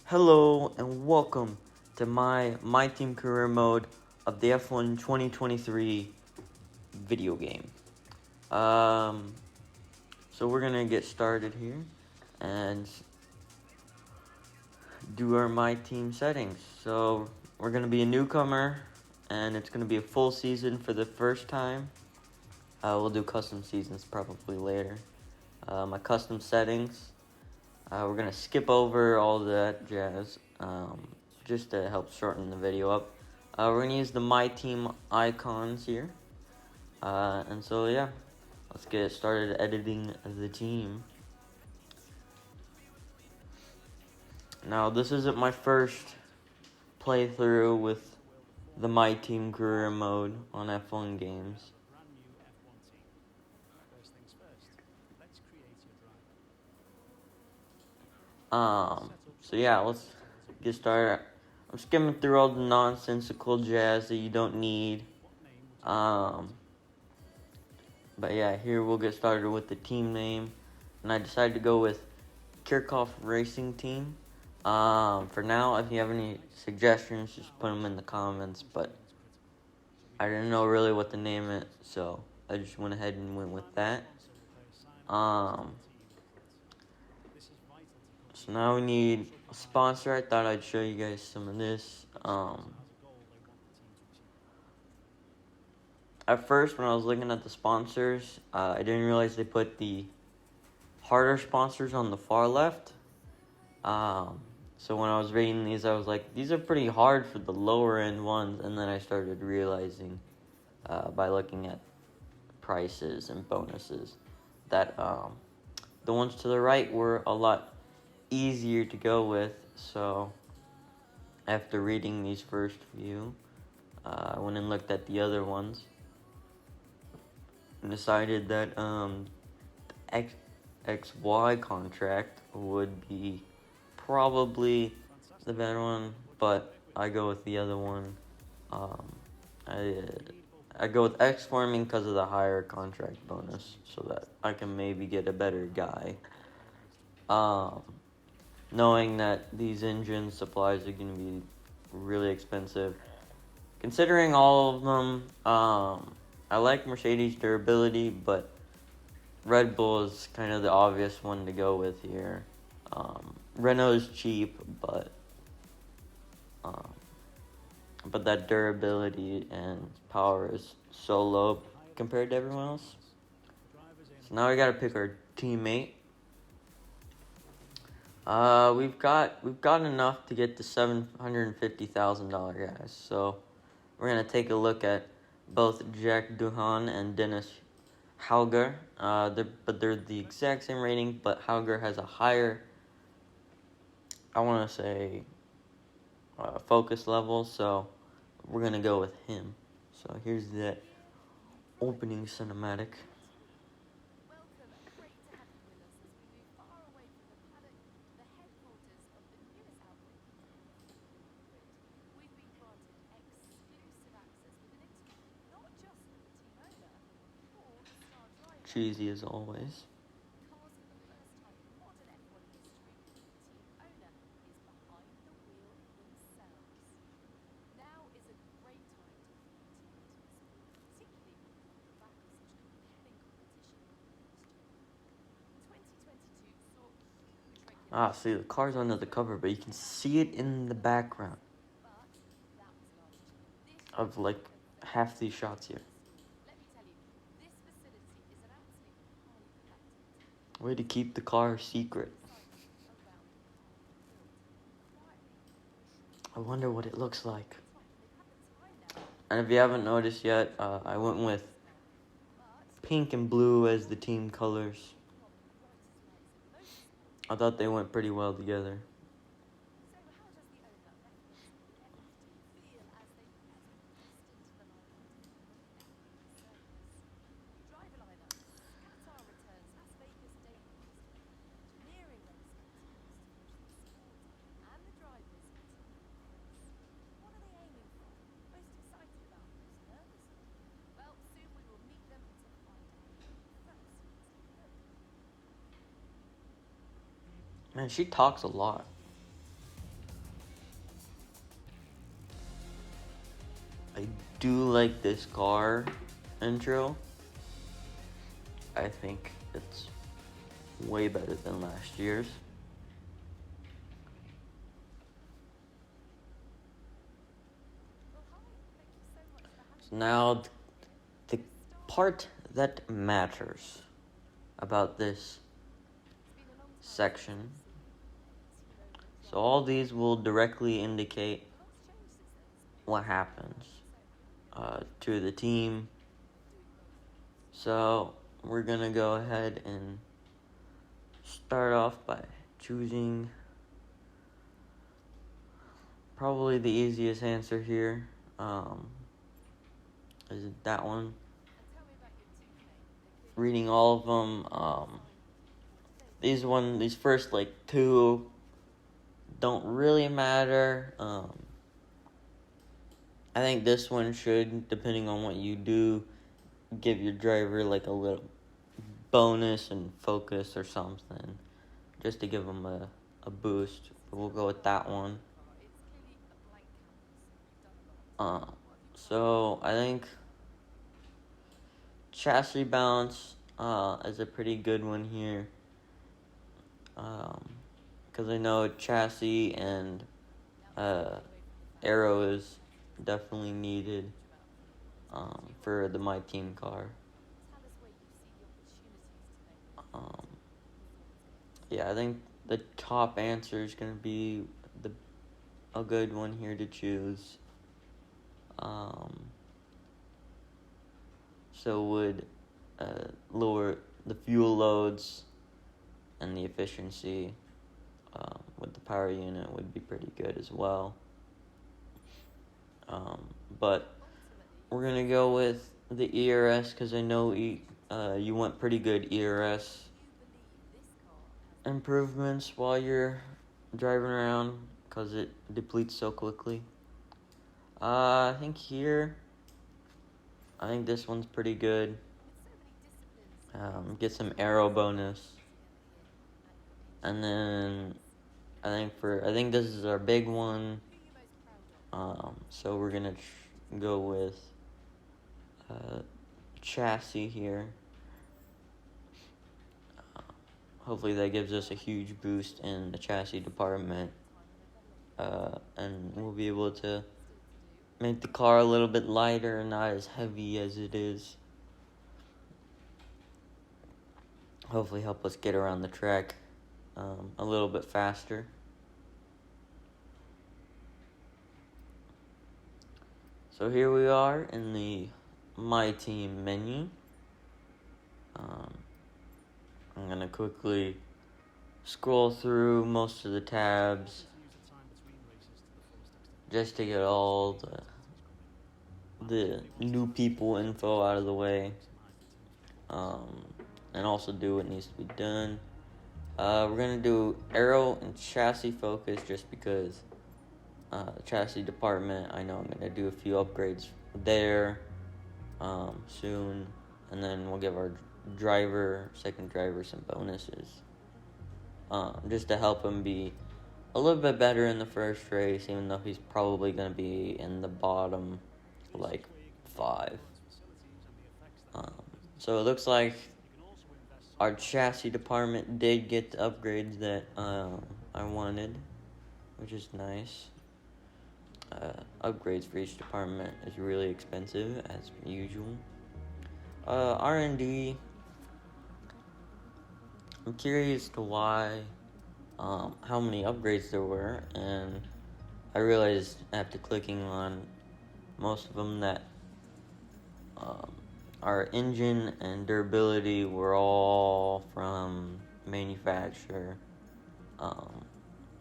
Hello and welcome to my team career mode of the F1 2023 video game. Um, so we're gonna get started here and do our my team settings. So we're gonna be a newcomer and it's gonna be a full season for the first time. We'll do custom seasons probably later. My custom settings. We're gonna skip over all that jazz, just to help shorten the video up. We're gonna use the My Team icons here, and so yeah, let's get started editing the team. Now this isn't my first playthrough with the My Team career mode on F1 games. So yeah, let's get started. I'm skimming through all the nonsensical jazz that you don't need. But yeah, here we'll get started with the team name. And I decided to go with Kirchhoff Racing Team. For now, if you have any suggestions, just put them in the comments. But I didn't know really what to name it, so I just went ahead and went with that. So now we need a sponsor. I thought I'd show you guys some of this. At first, when I was looking at the sponsors, I didn't realize they put the harder sponsors on the far left. So when I was reading these, I was like, these are pretty hard for the lower end ones. And then I started realizing, by looking at prices and bonuses, that the ones to the right were a lot easier to go with. So after reading these first few, I went and looked at the other ones and decided that the XY contract would be probably the better one, but I go with the other one. I go with X Forming because of the higher contract bonus, so that I can maybe get a better guy. Knowing that these engine supplies are going to be really expensive. Considering all of them, I like Mercedes durability, but Red Bull is kind of the obvious one to go with here. Renault's cheap, but that durability and power is so low compared to everyone else. So now we gotta pick our teammate. We've got enough to get the $750,000 guys. So we're gonna take a look at both Jack Duhan and Dennis Hauger. They're the exact same rating, but Hauger has a higher, I want to say, focus level. So we're gonna go with him. So here's the opening cinematic. Cheesy as always. See, the car's under the cover, but you can see it in the background of, like, half these shots here. Way to keep the car secret. I wonder what it looks like. And if you haven't noticed yet, I went with pink and blue as the team colors. I thought they went pretty well together. Man, she talks a lot. I do like this car intro. I think it's way better than last year's. So now the part that matters about this section. So all these will directly indicate what happens to the team. So we're gonna go ahead and start off by choosing probably the easiest answer here. Is that one? Reading all of them. These first like two don't really matter. I think this one should, depending on what you do, give your driver like a little bonus and focus or something, just to give them a boost. But we'll go with that one. So I think chassis bounce is a pretty good one here. Because I know chassis and aero is definitely needed for the My Team car. Yeah, I think the top answer is going to be a good one here to choose. So would lower the fuel loads and the efficiency with the power unit would be pretty good as well. But we're going to go with the ERS because I know you want pretty good ERS improvements while you're driving around because it depletes so quickly. I think this one's pretty good. Get some aero bonus. And then I think this is our big one. So we're gonna go with chassis here. Hopefully that gives us a huge boost in the chassis department. And we'll be able to make the car a little bit lighter and not as heavy as it is. Hopefully help us get around the track a little bit faster. So here we are in the My Team menu. I'm going to quickly scroll through most of the tabs just to get all the new people info out of the way, and also do what needs to be done. We're going to do aero and chassis focus just because the chassis department, I know I'm going to do a few upgrades there soon, and then we'll give our second driver some bonuses just to help him be a little bit better in the first race, even though he's probably going to be in the bottom like 5. So it looks like our chassis department did get the upgrades that I wanted, which is nice. Upgrades for each department is really expensive, as usual. R&D, I'm curious to why, how many upgrades there were, and I realized after clicking on most of them that our engine and durability were all from manufacturer,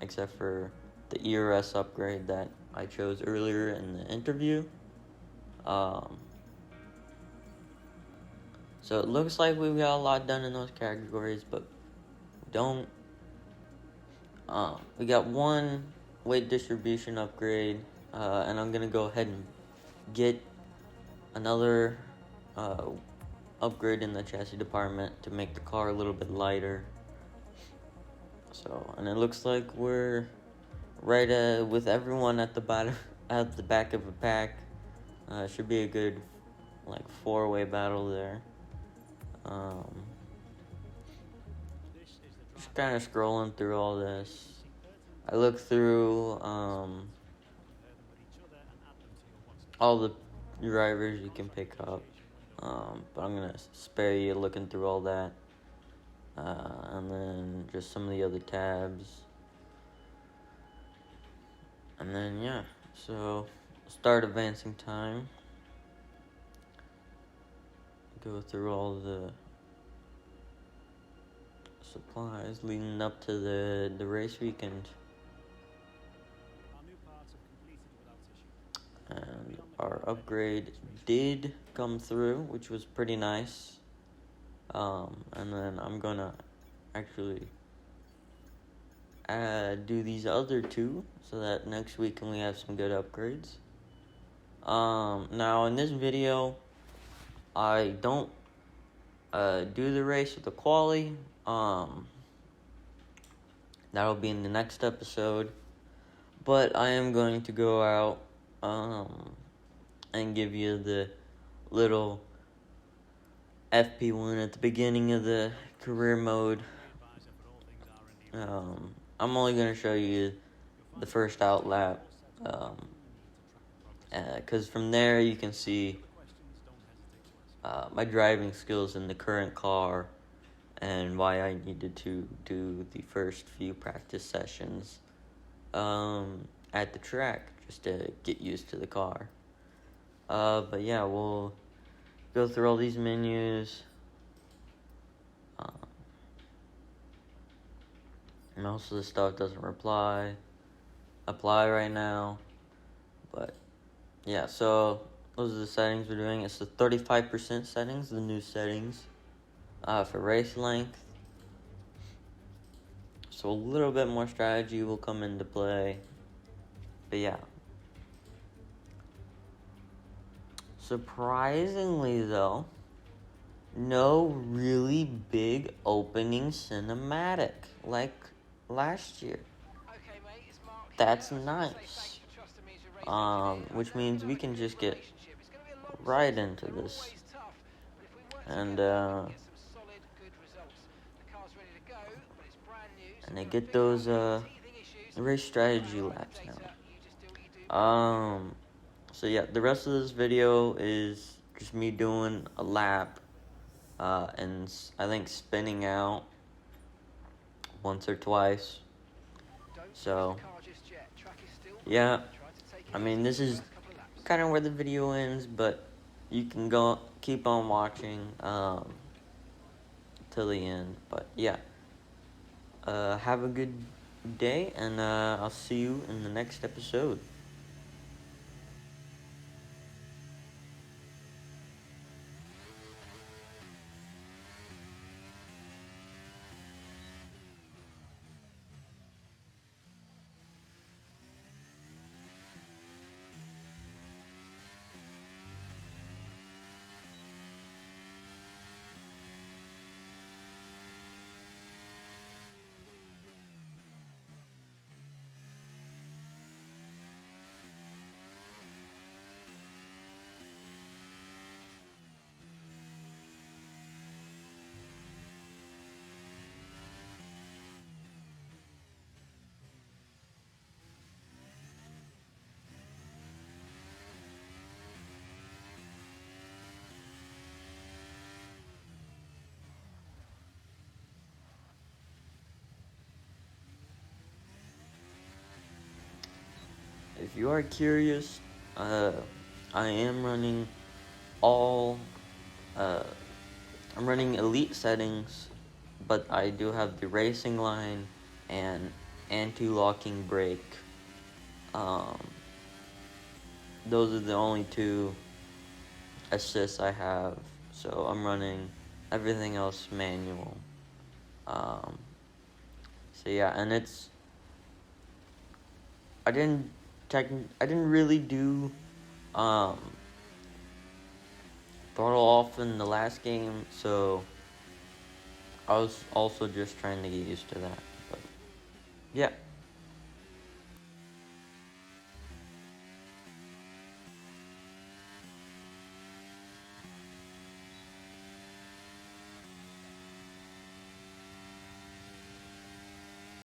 except for the ERS upgrade that I chose earlier in the interview. So it looks like we've got a lot done in those categories, but we got one weight distribution upgrade, and I'm gonna go ahead and get another upgrade in the chassis department to make the car a little bit lighter. So, and it looks like we're right with everyone at the bottom, at the back of the pack. Should be a good like 4-way battle there. Just kind of scrolling through all this. I look through all the drivers you can pick up, but I'm gonna spare you looking through all that, and then just some of the other tabs, and then yeah, so start advancing time. Go through all the supplies leading up to the race weekend. And our upgrade did come through, which was pretty nice. And then I'm gonna actually do these other two so that next week we have some good upgrades. Now in this video, I don't do the race with the quali. That'll be in the next episode. But I am going to go out and give you the little FP1 at the beginning of the career mode. I'm only going to show you the first out lap, because from there you can see my driving skills in the current car and why I needed to do the first few practice sessions at the track just to get used to the car. But yeah, we'll go through all these menus. Most of the stuff doesn't apply right now, but yeah, so those are the settings we're doing. It's the 35% settings, the new settings for race length. So a little bit more strategy will come into play, but yeah. Surprisingly though, no really big opening cinematic like last year. That's nice. Which means we can just get right into this. And I get those race strategy laps now. So yeah, the rest of this video is just me doing a lap, and I think spinning out once or twice. So yeah, I mean, this is kind of where the video ends, but you can keep on watching till the end. But yeah, have a good day, and I'll see you in the next episode. If you are curious, I am running I'm running elite settings, but I do have the racing line and anti-locking brake. Those are the only two assists I have, so I'm running everything else manual. So yeah, and I didn't really do throttle off in the last game, so I was also just trying to get used to that. But yeah.